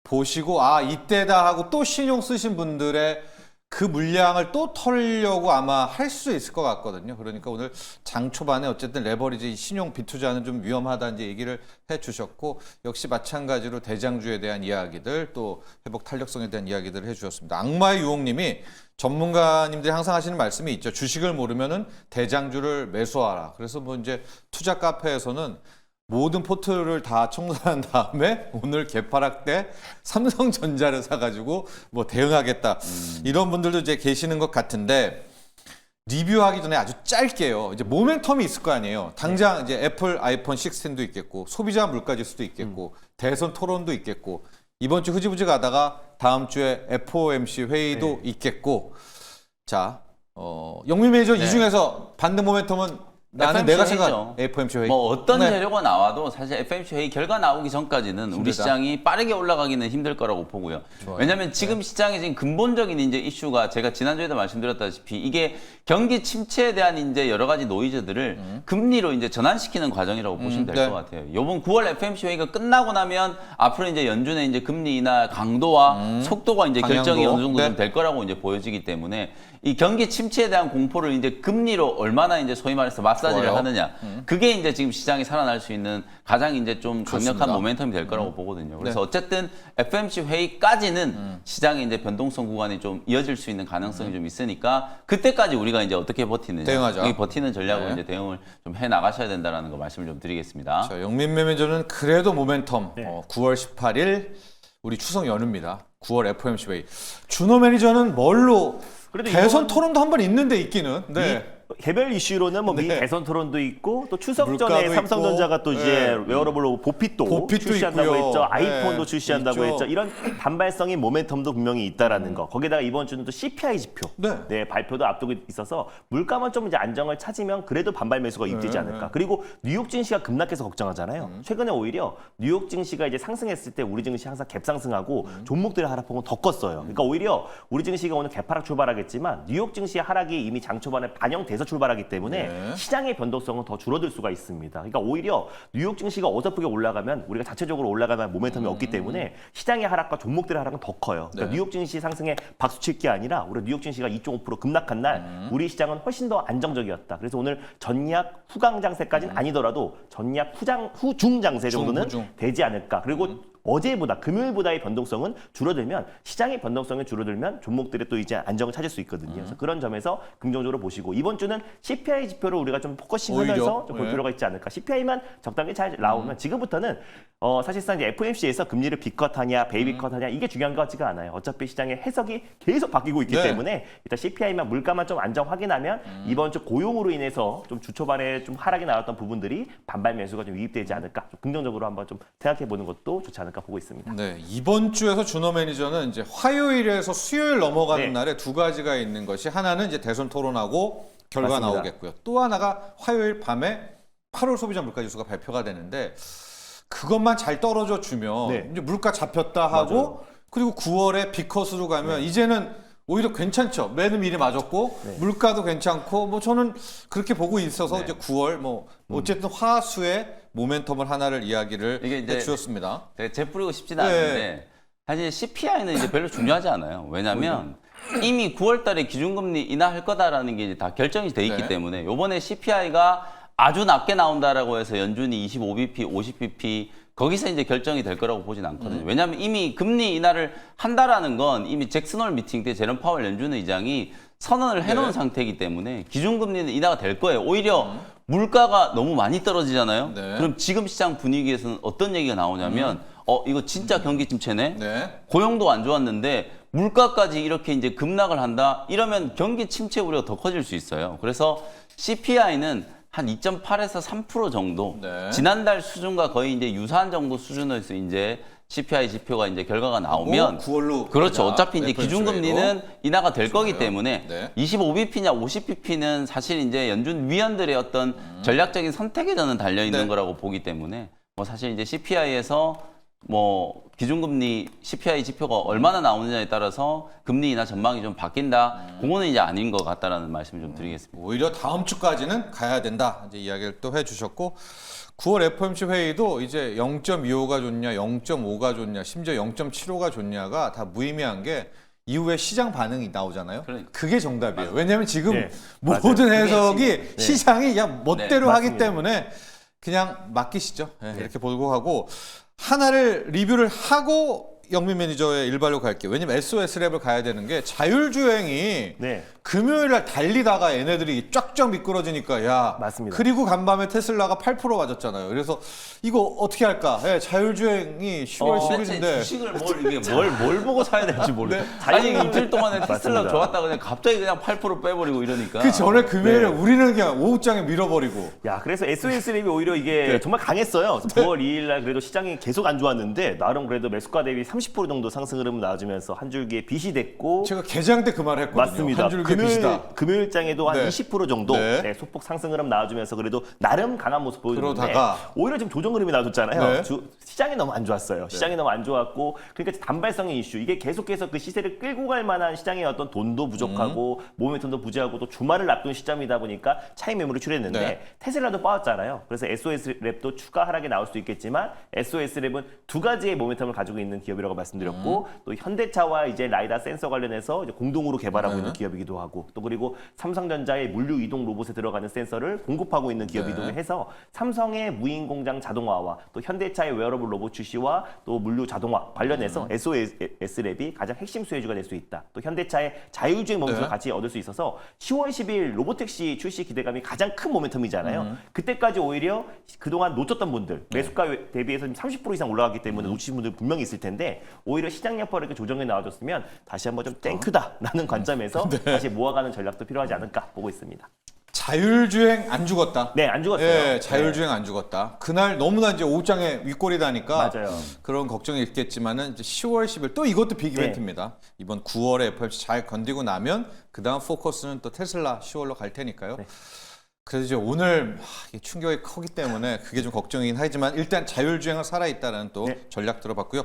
보시고 아 이때다 하고 또 신용 쓰신 분들의 그 물량을 또 털려고 아마 할 수 있을 것 같거든요. 그러니까 오늘 장 초반에 어쨌든 레버리지 신용 비투자는 좀 위험하다는 이제 얘기를 해주셨고 역시 마찬가지로 대장주에 대한 이야기들 또 회복 탄력성에 대한 이야기들을 해주셨습니다. 악마의 유혹님이 전문가님들이 항상 하시는 말씀이 있죠. 주식을 모르면은 대장주를 매수하라. 그래서 뭐 이제 투자 카페에서는 모든 포트를 다 청산한 다음에 오늘 개파락 때 삼성전자를 사가지고 뭐 대응하겠다. 이런 분들도 이제 계시는 것 같은데 리뷰하기 전에 아주 짧게요. 이제 모멘텀이 있을 거 아니에요. 당장 이제 애플 아이폰 16도 있겠고 소비자 물가지수도 있겠고 대선 토론도 있겠고 이번 주 흐지부지 가다가 다음 주에 FOMC 회의도 있겠고 자, 영미 매니저 이 중에서 반등 모멘텀은 나는 내가 생각한 FOMC 회의. 뭐 어떤 재료가 나와도 사실 FOMC 회의 결과 나오기 전까지는 힘들다. 우리 시장이 빠르게 올라가기는 힘들 거라고 보고요. 좋아요. 왜냐하면 지금 시장에 지금 근본적인 이제 이슈가 제가 지난주에도 말씀드렸다시피 이게 경기 침체에 대한 이제 여러 가지 노이즈들을 금리로 이제 전환시키는 과정이라고 보시면 될 것 같아요. 이번 9월 FOMC 회의가 끝나고 나면 앞으로 이제 연준의 이제 금리 인하 강도와 속도가 이제 방향도. 결정이 어느 정도 네. 좀 될 거라고 이제 보여지기 때문에 이 경기 침체에 대한 공포를 이제 금리로 얼마나 이제 소위 말해서 마사지를 좋아요. 하느냐. 그게 이제 지금 시장이 살아날 수 있는 가장 이제 좀 강력한 좋습니다. 모멘텀이 될 거라고 보거든요. 그래서 네. 어쨌든 FOMC 회의까지는 시장의 이제 변동성 구간이 좀 이어질 수 있는 가능성이 좀 있으니까 그때까지 우리가 이제 어떻게 버티느냐. 대응하자. 이 버티는 전략으로 네. 이제 대응을 좀 해 나가셔야 된다라는 거 말씀을 좀 드리겠습니다. 자, 영민 매니저는 그래도 모멘텀 네. 9월 18일 우리 추석 연휴입니다. 9월 FOMC 회의. 준호 매니저는 뭘로 그래도 대선 이번- 토론도 한 번 있는데 있기는. 네. 개별 이슈로는 뭐 미 네. 대선 토론도 있고 또 추석 물가도 전에 삼성전자가 또 있고, 이제 네. 웨어러블로 보핏도 보핏도 출시한다고 있고요. 했죠. 네. 아이폰도 출시한다고 있죠. 했죠. 이런 단발성인 모멘텀도 분명히 있다라는 거. 거기다가 이번 주는 또 CPI 지표. 네. 발표도 앞두고 있어서 물가만 좀 이제 안정을 찾으면 그래도 반발 매수가 입되지 않을까. 그리고 뉴욕 증시가 급락해서 걱정하잖아요. 최근에 오히려 뉴욕 증시가 이제 상승했을 때 우리 증시 항상 갭상승하고 종목들의 하락폭은 더 컸어요. 그러니까 오히려 우리 증시가 오늘 개파락 출발하겠지만 뉴욕 증시의 하락이 이미 장 초반에 반영돼서 출발하기 때문에 시장의 변동성은 더 줄어들 수가 있습니다. 그러니까 오히려 뉴욕 증시가 어설프게 올라가면 우리가 자체적으로 올라가는 모멘텀이 없기 때문에 시장의 하락과 종목들의 하락은 더 커요. 그러니까 네. 뉴욕 증시 상승에 박수 칠 게 아니라 우리 뉴욕 증시가 2.5% 급락한 날 우리 시장은 훨씬 더 안정적이었다. 그래서 오늘 전약 후강 장세까지는 아니더라도 전약 후중 장세 정도는 후중. 되지 않을까. 그리고 어제보다 금요일보다의 변동성은 줄어들면 시장의 변동성이 줄어들면 종목들이 또 이제 안정을 찾을 수 있거든요. 그래서 그런 점에서 긍정적으로 보시고 이번 주는 CPI 지표를 우리가 좀 포커싱하면서 오히려? 좀 볼 네. 필요가 있지 않을까. CPI만 적당히 잘 나오면 지금부터는 사실상 이제 FOMC에서 금리를 B컷하냐 베이비컷하냐 이게 중요한 것 같지가 않아요. 어차피 시장의 해석이 계속 바뀌고 있기 네. 때문에 일단 CPI만 물가만 좀 안정 확인하면 이번 주 고용으로 인해서 좀 주 초반에 좀 하락이 나왔던 부분들이 반발 매수가 좀 유입되지 않을까. 좀 긍정적으로 한번 좀 생각해 보는 것도 좋지 않을까 보고 있습니다. 네, 이번 주에서 준호 매니저는 이제 화요일에서 수요일 넘어가는 네. 날에 두 가지가 있는 것이 하나는 이제 대선 토론하고 결과 맞습니다. 나오겠고요. 또 하나가 화요일 밤에 8월 소비자 물가 지수가 발표가 되는데 그것만 잘 떨어져 주면 네. 이제 물가 잡혔다 하고 맞아요. 그리고 9월에 B컷으로 가면 이제는 오히려 괜찮죠. 매는 미리 맞았고 물가도 괜찮고 뭐 저는 그렇게 보고 있어서 이제 9월 뭐 어쨌든 화수의 모멘텀을 하나를 이야기를 이게 이제 해주셨습니다. 제가 재뿌리고 싶진 네. 않은데 사실 CPI는 이제 별로 중요하지 않아요. 왜냐하면 이미 9월 달에 기준금리 인하할 거다라는 게 이제 다 결정이 돼 있기 네. 때문에 이번에 CPI가 아주 낮게 나온다라고 해서 연준이 25bp, 50bp 거기서 이제 결정이 될 거라고 보진 않거든요. 왜냐하면 이미 금리 인하를 한다라는 건 이미 잭슨홀 미팅 때 제롬 파월 연준 의장이 선언을 해놓은 네. 상태이기 때문에 기준금리는 인하가 될 거예요. 오히려 물가가 너무 많이 떨어지잖아요. 네. 그럼 지금 시장 분위기에서는 어떤 얘기가 나오냐면 이거 진짜 경기 침체네. 네. 고용도 안 좋았는데 물가까지 이렇게 이제 급락을 한다. 이러면 경기 침체 우려가 더 커질 수 있어요. 그래서 CPI는 한 2.8에서 3% 정도. 네. 지난달 수준과 거의 이제 유사한 정도 수준에서 이제 CPI 지표가 이제 결과가 나오면 9월로 그렇죠. 어차피 이제 FOMC 기준금리는 회의로. 인하가 될 좋아요. 거기 때문에 네. 25bp냐 50bp는 사실 이제 연준 위원들의 어떤 전략적인 선택에 저는 달려 있는 네. 거라고 보기 때문에 뭐 사실 이제 CPI에서 뭐 기준금리 CPI 지표가 얼마나 나오느냐에 따라서 금리 인하 전망이 좀 바뀐다. 그거는 이제 아닌 것 같다라는 말씀을 좀 드리겠습니다. 오히려 다음 주까지는 가야 된다. 이제 이야기를 또 해주셨고 9월 FOMC 회의도 이제 0.25가 좋냐, 0.5가 좋냐, 심지어 0.75가 좋냐가 다 무의미한 게 이후에 시장 반응이 나오잖아요. 그러니까. 그게 정답이에요. 왜냐하면 지금 네, 모든 맞아요. 해석이 시장이 그냥 멋대로 하기 맞습니다. 때문에 그냥 맡기시죠. 네, 이렇게 보고 하고 하나를 리뷰를 하고 영민 매니저의 일발로 갈게요. 왜냐면 SOS랩을 가야 되는 게 자율주행이 네. 금요일 날 달리다가 얘네들이 쫙쫙 미끄러지니까 야. 맞습니다. 그리고 간밤에 테슬라가 8% 맞았잖아요. 그래서 이거 어떻게 할까? 예, 자율주행이 10월 도대체 10일인데 주식을 뭘 보고 사야 될지 모르겠어요. 네. 아니 이틀 동안에 테슬라 맞습니다. 좋았다가 그냥 갑자기 그냥 8% 빼버리고 이러니까. 그 전에 금요일에 네. 우리는 그냥 오후장에 밀어버리고 야, 그래서 SOS랩이 오히려 이게 정말 강했어요. 그래서 9월 2일 날 그래도 시장이 계속 안 좋았는데 나름 그래도 매수가 대비 30% 정도 상승 흐름을 나와주면서 한 줄기에 빚이 됐고 제가 개장 때 그 말을 했거든요. 맞습니다. 한 줄기 빚이다. 금요일장에도 한 네. 20% 정도 네. 소폭 상승 흐름 나와주면서 그래도 나름 강한 모습 보여주는데 그러다가 오히려 지금 조정 흐름이 나와줬잖아요. 네. 시장이 너무 안 좋았어요. 시장이 너무 안 좋았고 그러니까 단발성의 이슈 이게 계속해서 그 시세를 끌고 갈 만한 시장의 어떤 돈도 부족하고 모멘텀도 부재하고 또 주말을 앞둔 시점이다 보니까 차익 매물이 출했는데 네. 테슬라도 빠졌잖아요. 그래서 SOS랩도 추가 하락이 나올 수도 있겠지만 SOS랩은 두 가지의 모멘텀을 가지고 있는 기업이라고 말씀드렸고 또 현대차와 이제 라이다 센서 관련해서 이제 공동으로 개발하고 있는 기업이기도 하고 또 그리고 삼성전자의 물류 이동 로봇에 들어가는 센서를 공급하고 있는 기업이기도 해서 삼성의 무인 공장 자동화와 또 현대차의 웨어러블 로봇 출시와 또 물류 자동화 관련해서 SOS랩이 가장 핵심 수혜주가 될 수 있다. 또 현대차의 자율주행 모멘텀을 같이 얻을 수 있어서 10월 10일 로보택시 출시 기대감이 가장 큰 모멘텀이잖아요. 그때까지 오히려 그동안 놓쳤던 분들 매수가 대비해서 30% 이상 올라갔기 때문에 놓치신 분들 분명히 있을 텐데 오히려 시장 여파를 이렇게 조정해 나와줬으면 다시 한번 좀 땡큐다라는 관점에서 다시 모아가는 전략도 필요하지 않을까 보고 있습니다. 자율주행 안 죽었다. 네, 안 죽었어요. 예, 자율주행 안 죽었다. 그날 너무나 이제 오후장에 윗골이 다니까 맞아요. 그런 걱정이 있겠지만은 이제 10월 10일 또 이것도 빅 네. 이벤트입니다. 이번 9월에 FOMC 잘 건디고 나면 그다음 포커스는 또 테슬라 10월로 갈 테니까요. 네. 그래서 이제 오늘 이게 충격이 크기 때문에 그게 좀 걱정이긴 하지만 일단 자율주행은 살아있다는 또 네. 전략 들어봤고요.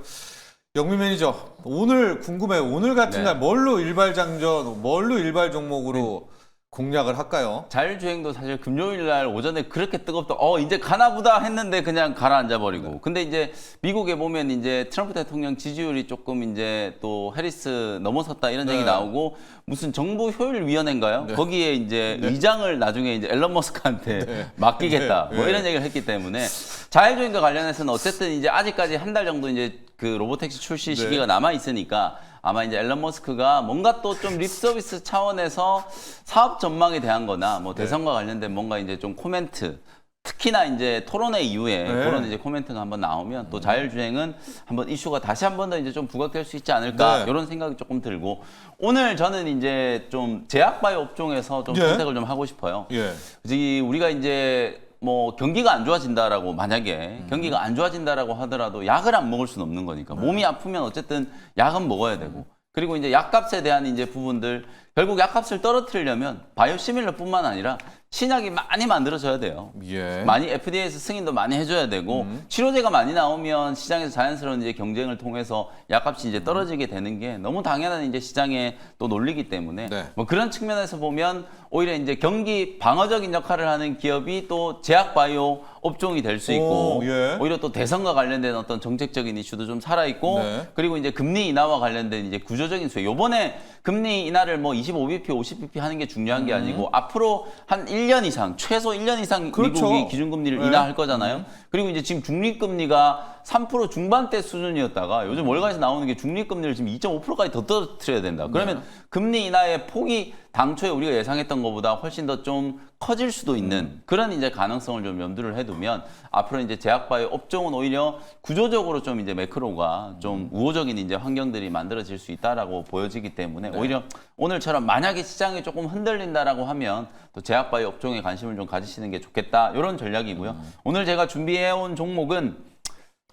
영민 매니저 오늘 궁금해요. 오늘 같은 네. 날 뭘로 일발 장전, 뭘로 일발 종목으로 공략을 할까요? 자율주행도 사실 금요일 날 오전에 그렇게 뜨겁다. 이제 가나보다 했는데 그냥 가라앉아 버리고. 근데 이제 미국에 보면 이제 트럼프 대통령 지지율이 조금 이제 또 해리스 넘어섰다 이런 얘기 나오고 무슨 정부 효율 위원회인가요? 거기에 이제 의장을 나중에 이제 앨런 머스크한테 맡기겠다. 뭐 이런 얘기를 했기 때문에 자율주행과 관련해서는 어쨌든 이제 아직까지 한 달 정도 이제 그 로보택시 출시 시기가 남아 있으니까 아마 이제 앨런 머스크가 뭔가 또 좀 립서비스 차원에서 사업 전망에 대한 거나 뭐 대선과 관련된 뭔가 이제 좀 코멘트 특히나 이제 토론회 이후에 그런 이제 코멘트가 한번 나오면 또 자율주행은 한번 이슈가 다시 한번 더 이제 좀 부각될 수 있지 않을까 이런 생각이 조금 들고 오늘 저는 이제 좀 제약바이오 업종에서 좀 선택을 좀 하고 싶어요. 예. 우리가 이제 뭐 경기가 안 좋아진다라고 만약에 경기가 안 좋아진다라고 하더라도 약을 안 먹을 수는 없는 거니까 몸이 아프면 어쨌든 약은 먹어야 되고 그리고 이제 약값에 대한 이제 부분들 결국 약값을 떨어뜨리려면 바이오시밀러뿐만 아니라 신약이 많이 만들어져야 돼요. 예. 많이 FDA에서 승인도 많이 해줘야 되고 치료제가 많이 나오면 시장에서 자연스러운 이제 경쟁을 통해서 약값이 이제 떨어지게 되는 게 너무 당연한 이제 시장의 또 논리기 때문에 네. 뭐 그런 측면에서 보면 오히려 이제 경기 방어적인 역할을 하는 기업이 또 제약바이오 업종이 될 수 있고 예. 오히려 또 대선과 관련된 어떤 정책적인 이슈도 좀 살아 있고 네. 그리고 이제 금리 인하와 관련된 이제 구조적인 수혜. 요번에 금리 인하를 뭐 25bp, 50bp 하는 게 중요한 게 아니고 앞으로 한 1년 이상, 최소 1년 이상 그렇죠. 미국이 기준금리를 인하할 거잖아요. 그리고 이제 지금 중립금리가 3% 중반대 수준이었다가 요즘 월가에서 나오는 게 중립금리를 지금 2.5%까지 더 떨어뜨려야 된다. 그러면 금리 인하의 폭이 당초에 우리가 예상했던 것보다 훨씬 더 좀 커질 수도 있는 그런 이제 가능성을 좀 염두를 해두면 앞으로 이제 제약바이오 업종은 오히려 구조적으로 좀 이제 매크로가 좀 우호적인 이제 환경들이 만들어질 수 있다라고 보여지기 때문에 오히려 오늘처럼 만약에 시장이 조금 흔들린다라고 하면 또 제약바이오 업종에 관심을 좀 가지시는 게 좋겠다 이런 전략이고요. 오늘 제가 준비해온 종목은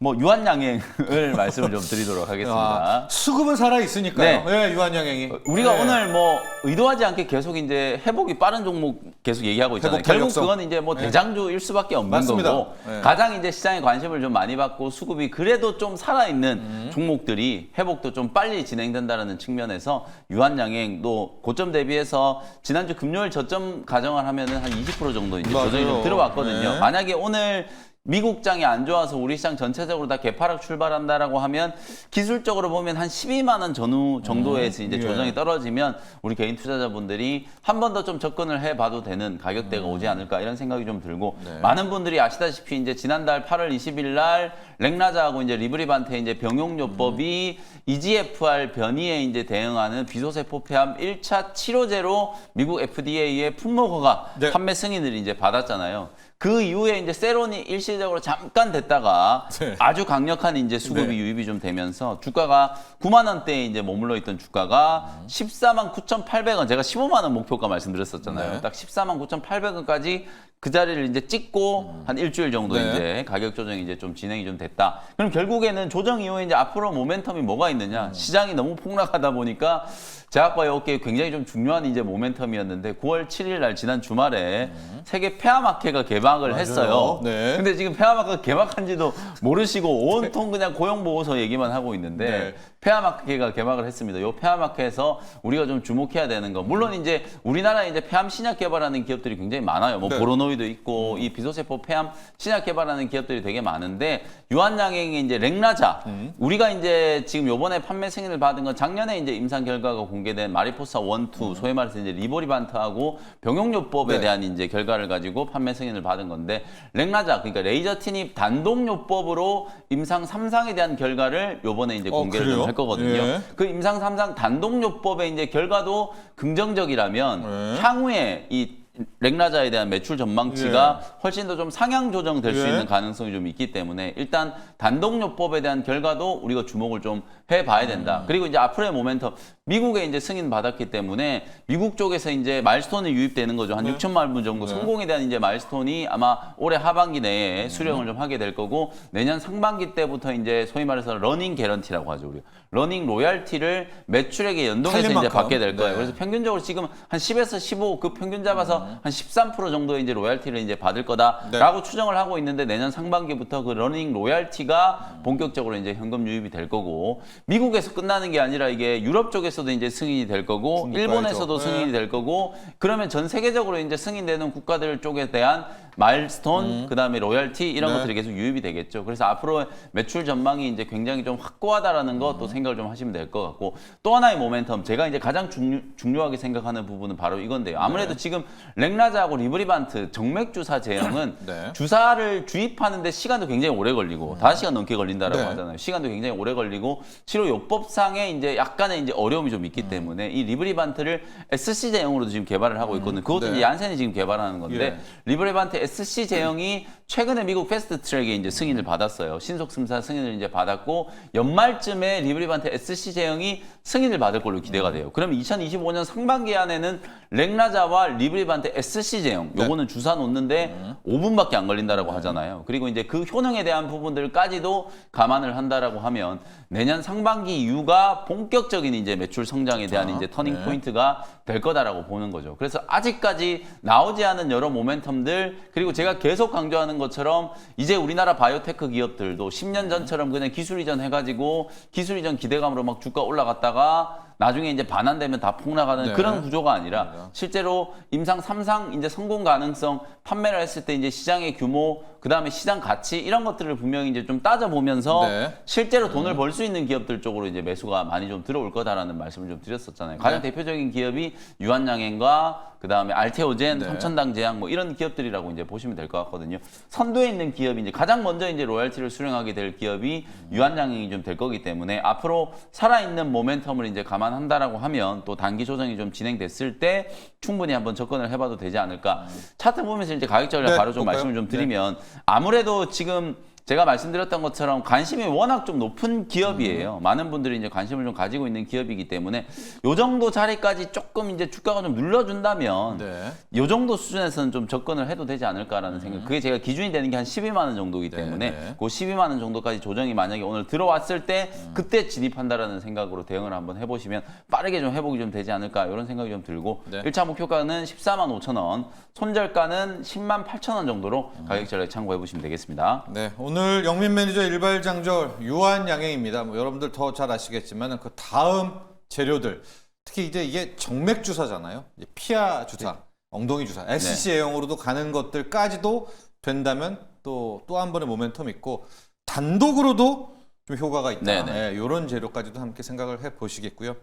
뭐 유한양행을 말씀을 좀 드리도록 하겠습니다. 수급은 살아 있으니까요. 네. 네, 유한양행이. 우리가 네. 오늘 뭐 의도하지 않게 계속 이제 회복이 빠른 종목 계속 얘기하고 있잖아요. 회복 결국 탄력성. 그건 이제 뭐 대장주일 수밖에 없는 맞습니다. 거고 네. 가장 이제 시장에 관심을 좀 많이 받고 수급이 그래도 좀 살아있는 종목들이 회복도 좀 빨리 진행된다는 측면에서 유한양행도 고점 대비해서 지난주 금요일 저점 가정을 하면은 한 20% 정도 이제 맞아요. 조정이 좀 들어왔거든요. 네. 만약에 오늘 미국장이 안 좋아서 우리 시장 전체적으로 다 개파락 출발한다라고 하면 기술적으로 보면 한 12만 원 전후 정도에서 이제 예. 조정이 떨어지면 우리 개인 투자자분들이 한 번 더 좀 접근을 해봐도 되는 가격대가 오지 않을까 이런 생각이 좀 들고 네. 많은 분들이 아시다시피 이제 지난달 8월 20일 날 렉나자하고 이제 리브리반테 이제 병용요법이 EGFR 변이에 이제 대응하는 비소세포 폐암 1차 치료제로 미국 FDA의 품목허가 네. 판매 승인을 이제 받았잖아요. 그 이후에 이제 세론이 일시적으로 잠깐 됐다가 네. 아주 강력한 이제 수급이 네. 유입이 좀 되면서 주가가 9만 원대에 이제 머물러 있던 주가가 14만 9,800원 제가 15만 원 목표가 말씀드렸었잖아요. 네. 딱 14만 9,800원까지 그 자리를 이제 찍고 한 일주일 정도 네. 이제 가격 조정이 이제 좀 진행이 좀 됐다. 그럼 결국에는 조정 이후에 이제 앞으로 모멘텀이 뭐가 있느냐? 시장이 너무 폭락하다 보니까 제약바이오 업계에 굉장히 좀 중요한 이제 모멘텀이었는데 9월 7일 날 지난 주말에 세계 폐암학회가 개막을 맞아요. 했어요. 네. 근데 지금 폐암학회가 개막한지도 모르시고 온통 그냥 고용보고서 얘기만 하고 있는데 네. 폐암학회가 개막을 했습니다. 이 폐암학회에서 우리가 좀 주목해야 되는 거. 물론 이제 우리나라에 이제 폐암 신약 개발하는 기업들이 굉장히 많아요. 뭐 네. 보로노이도 있고 이 비소세포 폐암 신약 개발하는 기업들이 되게 많은데 유한양행의 이제 렉나자 우리가 이제 지금 요번에 판매 승인을 받은 건 작년에 이제 임상 결과가 공개된 마리포사 1, 2 소위 말해서 이제 리보리반트하고 병용요법에 네. 대한 이제 결과를 가지고 판매 승인을 받은 건데 렉나자 그러니까 레이저 티닙 단독요법으로 임상 3상에 대한 결과를 요번에 이제 공개를 그래요? 좀 할 거거든요. 예. 그 임상 3상 단독요법의 이제 결과도 긍정적이라면 네. 향후에 이 렉나자에 대한 매출 전망치가 훨씬 더 좀 상향 조정될 수 예. 있는 가능성이 좀 있기 때문에 일단 단독요법에 대한 결과도 우리가 주목을 좀 해봐야 된다. 그리고 이제 앞으로의 모멘텀 미국에 이제 승인 받았기 때문에 미국 쪽에서 이제 마일스톤이 유입되는 거죠. 한 6천만 분 정도 성공에 대한 이제 마일스톤이 아마 올해 하반기 내에 수령을 좀 하게 될 거고 내년 상반기 때부터 이제 소위 말해서 러닝 개런티라고 하죠. 우리 러닝 로얄티를 매출액에 연동해서 팔린 이제 만큼. 받게 될 거예요. 네. 그래서 평균적으로 지금 한 10에서 15 그 평균 잡아서 한 13% 정도의 이제 로얄티를 이제 받을 거다라고 추정을 하고 있는데 내년 상반기부터 그 러닝 로얄티가 본격적으로 이제 현금 유입이 될 거고 미국에서 끝나는 게 아니라 이게 유럽 쪽에서도 이제 승인이 될 거고 중국도 일본에서도 알죠. 승인이 될 거고 그러면 전 세계적으로 이제 승인되는 국가들 쪽에 대한 마일스톤 그다음에 로얄티 이런 네. 것들이 계속 유입이 되겠죠. 그래서 앞으로 매출 전망이 이제 굉장히 좀 확고하다라는 것도 생각을 좀 하시면 될 것 같고 또 하나의 모멘텀 제가 이제 가장 중요하게 생각하는 부분은 바로 이건데요. 아무래도 지금 렉나자하고 리브리반트 정맥 주사 제형은 네. 주사를 주입하는데 시간도 굉장히 오래 걸리고 5시간 넘게 걸린다라고 네. 하잖아요. 시간도 굉장히 오래 걸리고 치료 요법상에 이제 약간의 이제 어려움이 좀 있기 때문에 이 리브리반트를 SC 제형으로도 지금 개발을 하고 있거든요. 그것도 네. 이제 얀센이 지금 개발하는 건데 예. 리브리반트 SC 제형이 최근에 미국 패스트 트랙에 이제 승인을 받았어요. 신속 심사 승인을 이제 받았고 연말쯤에 리브리반트 SC 제형이 승인을 받을 걸로 기대가 돼요. 그러면 2025년 상반기 안에는 렉나자와 리브리반트 SC 제형 요거는 주사 놓는데 5분밖에 안 걸린다라고 하잖아요. 그리고 이제 그 효능에 대한 부분들까지도 감안을 한다라고 하면 내년 상반기 이후가 본격적인 이제 매출 성장에 대한 이제 터닝 포인트가 될 거다라고 보는 거죠. 그래서 아직까지 나오지 않은 여러 모멘텀들 그리고 제가 계속 강조하는 것처럼 이제 우리나라 바이오테크 기업들도 10년 전처럼 그냥 기술 이전 해가지고 기술 이전 기대감으로 막 주가 올라갔다가 나중에 이제 반환되면 다 폭락하는 네. 그런 구조가 아니라 실제로 임상 3상 이제 성공 가능성 판매를 했을 때 이제 시장의 규모 그다음에 시장 가치 이런 것들을 분명히 이제 좀 따져보면서 네. 실제로 돈을 벌 수 있는 기업들 쪽으로 이제 매수가 많이 좀 들어올 거다라는 말씀을 좀 드렸었잖아요. 가장 대표적인 기업이 유한양행과 그다음에 알테오젠, 네. 삼천당 제약 뭐 이런 기업들이라고 이제 보시면 될 것 같거든요. 선두에 있는 기업이 이제 가장 먼저 이제 로열티를 수령하게 될 기업이 유한양행이 좀 될 거기 때문에 앞으로 살아있는 모멘텀을 이제 감안한다라고 하면 또 단기 조정이 좀 진행됐을 때 충분히 한번 접근을 해봐도 되지 않을까. 차트 보면서 이제 가격 전략 네, 바로 좀 볼까요? 말씀을 좀 드리면 아무래도 지금 제가 말씀드렸던 것처럼 관심이 워낙 좀 높은 기업이에요. 많은 분들이 이제 관심을 좀 가지고 있는 기업이기 때문에 요 정도 자리까지 조금 이제 주가가 좀 눌러준다면 네. 요 정도 수준에서는 좀 접근을 해도 되지 않을까라는 생각. 그게 제가 기준이 되는 게 한 12만 원 정도이기 때문에 네. 그 12만 원 정도까지 조정이 만약에 오늘 들어왔을 때 그때 진입한다라는 생각으로 대응을 한번 해보시면 빠르게 좀 회복이 좀 되지 않을까 이런 생각이 좀 들고 네. 1차 목표가는 14만 5천 원, 손절가는 10만 8천 원 정도로 가격 전략 참고해 보시면 되겠습니다. 네, 오늘 영민 매니저 일발장절 유한양행입니다. 뭐 여러분들 더 잘 아시겠지만 그 다음 재료들 특히 이제 이게 정맥 주사잖아요. 이제 피하 주사, 엉덩이 주사, SCA형으로도 가는 것들까지도 된다면 또 한 번의 모멘텀 있고 단독으로도 좀 효과가 있다. 네네. 네, 이런 재료까지도 함께 생각을 해 보시겠고요.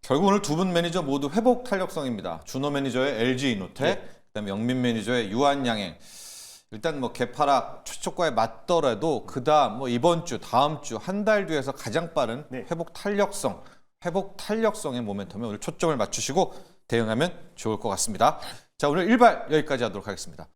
결국 오늘 두 분 매니저 모두 회복 탄력성입니다. 준호 매니저의 LG 이노텍, 그다음에 영민 매니저의 유한양행. 일단 뭐 개파락 최초가에 맞더라도 그다음 뭐 이번 주, 다음 주, 한 달 뒤에서 가장 빠른 네. 회복 탄력성의 모멘텀에 오늘 초점을 맞추시고 대응하면 좋을 것 같습니다. 자, 오늘 일발 여기까지 하도록 하겠습니다.